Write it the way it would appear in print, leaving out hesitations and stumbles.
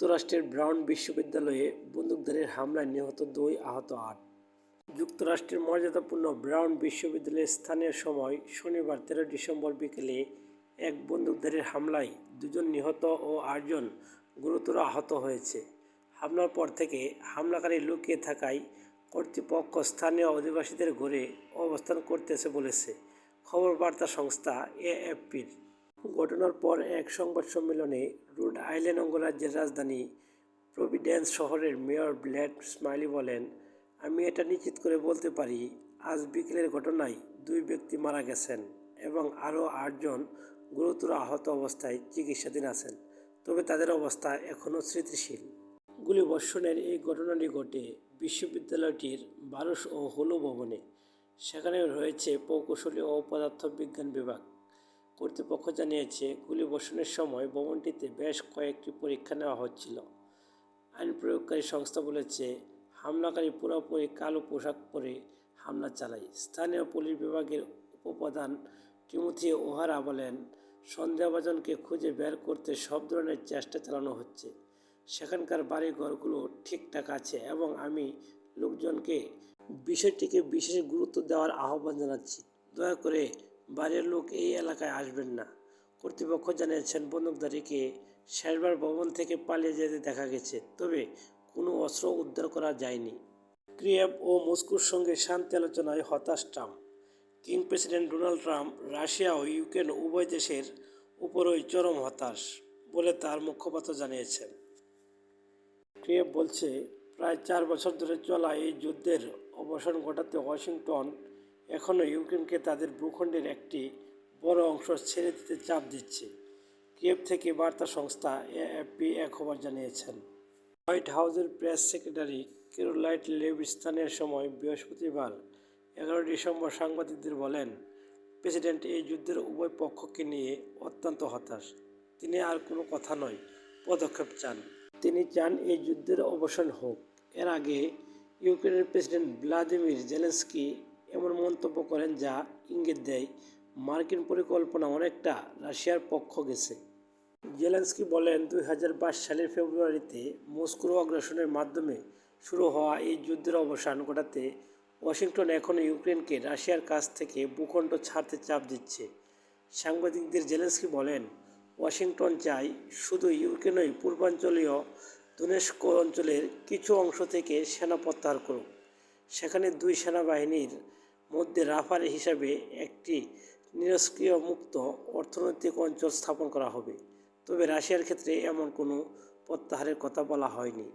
যুক্তরাষ্ট্রের ব্রাউন বিশ্ববিদ্যালয়ে বন্দুকধারীর হামলায় নিহত 2, আহত 8। যুক্তরাষ্ট্রের মর্যাদাপূর্ণ ব্রাউন বিশ্ববিদ্যালয়ের স্থানীয় সময় শনিবার 13 ডিসেম্বর বিকেলে এক বন্দুকধারীর হামলায় 2 জন নিহত ও 8 জন গুরুতর আহত হয়েছে। হামলার পর থেকে হামলাকারী লুকিয়ে থাকায় কর্তৃপক্ষ স্থানীয় অধিবাসীদের ঘরে অবস্থান করতেছে বলেছে খবর বার্তা সংস্থা এএফপির। ঘটনার পর এক সংবাদ সম্মেলনে রোড আইল্যান্ড অঙ্গরাজ্যের রাজধানী প্রভিডেন্স শহরের মেয়র ব্ল্যাড স্মাইলি বলেন, আমি এটা নিশ্চিত করে বলতে পারি, আজ বিকেলের ঘটনায় 2 ব্যক্তি মারা গেছেন এবং আরও 8 জন গুরুতর আহত অবস্থায় চিকিৎসাধীন আছেন, তবে তাদের অবস্থা এখনও স্থিতিশীল। গুলিবর্ষণের এই ঘটনাটি ঘটে বিশ্ববিদ্যালয়টির বারুস ও হলু ভবনে। সেখানে রয়েছে প্রকৌশলী ও পদার্থবিজ্ঞান বিভাগ। কর্তৃপক্ষ জানিয়েছে, গুলিবর্ষণের সময় ভবনটিতে বেশ কয়েকটি পরীক্ষা নেওয়া হচ্ছিল। আইন প্রয়োগকারী সংস্থা বলেছে, হামলাকারী পুরোপুরি কালো পোশাক পরে হামলা চালায়। স্থানীয় পুলিশ বিভাগের উপপ্রধান টিমোথি ওহারা বলেন, সন্দেহভাজনকে খুঁজে বের করতে সব ধরনের চেষ্টা চালানো হচ্ছে। সেখানকার বাড়িঘরগুলো ঠিকঠাক আছে এবং আমি লোকজনকে বিষয়টিকে বিশেষ গুরুত্ব দেওয়ার আহ্বান জানাচ্ছি। দয়া করে বাইরের লোক এই এলাকায় আসবেন না। কর্তৃপক্ষ জানিয়েছেন, বন্দুকধারীকে শেষবার ভবন থেকে পালিয়ে যেতে দেখা গেছে, তবে কোনো অস্ত্র উদ্ধার করা যায়নি। কিয়েভ ও মস্কোর সঙ্গে শান্তি আলোচনায় হতাশ ট্রাম্প। কিং প্রেসিডেন্ট ডোনাল্ড ট্রাম্প রাশিয়া ও ইউক্রেন উভয় দেশের উপরই চরম হতাশ বলে তার মুখপাত্র জানিয়েছেন। কিয়েভ বলছে, প্রায় 4 বছর ধরে চলা এই যুদ্ধের অবসান ঘটাতে ওয়াশিংটন এখনও ইউক্রেনকে তাদের ভূখণ্ডের একটি বড় অংশ ছেড়ে দিতে চাপ দিচ্ছে। কিয়েভ থেকে বার্তা সংস্থা এএফপি এ খবর জানিয়েছেন। হোয়াইট হাউসের প্রেস সেক্রেটারি ক্যারোলাইন লেভিট স্থানীয় সময় বৃহস্পতিবার 11 ডিসেম্বর সাংবাদিকদের বলেন, প্রেসিডেন্ট এই যুদ্ধের উভয় পক্ষকে নিয়ে অত্যন্ত হতাশ। তিনি আর কোনো কথা নয়, পদক্ষেপ চান। তিনি চান এই যুদ্ধের অবসান হোক। এর আগে ইউক্রেনের প্রেসিডেন্ট ভ্লাদিমির জেলেনস্কি এমন মন্তব্য করেন যা ইঙ্গিত দেয় মার্কিন পরিকল্পনা অনেকটা রাশিয়ার পক্ষ গেছে। জেলেনস্কি বলেন, 2022 সালের ফেব্রুয়ারিতে মস্কোর অগ্রাসনের মাধ্যমে শুরু হওয়া এই যুদ্ধের অবসান ঘটাতে ওয়াশিংটন এখনও ইউক্রেনকে রাশিয়ার কাছ থেকে ভূখণ্ড ছাড়তে চাপ দিচ্ছে। সাংবাদিকদের জেলেনস্কি বলেন, ওয়াশিংটন চায় শুধু ইউক্রেনই পূর্বাঞ্চলীয় দোনেৎস্ক অঞ্চলের কিছু অংশ থেকে সেনা প্রত্যাহার করুক। সেখানে 2 সেনাবাহিনীর মধ্যে রাফার হিসাবে একটি নিরস্ক্রিয় মুক্ত অর্থনৈতিক অঞ্চল স্থাপন করা হবে। তবে রাশিয়ার ক্ষেত্রে এমন কোনো প্রত্যাহারের কথা বলা হয়নি।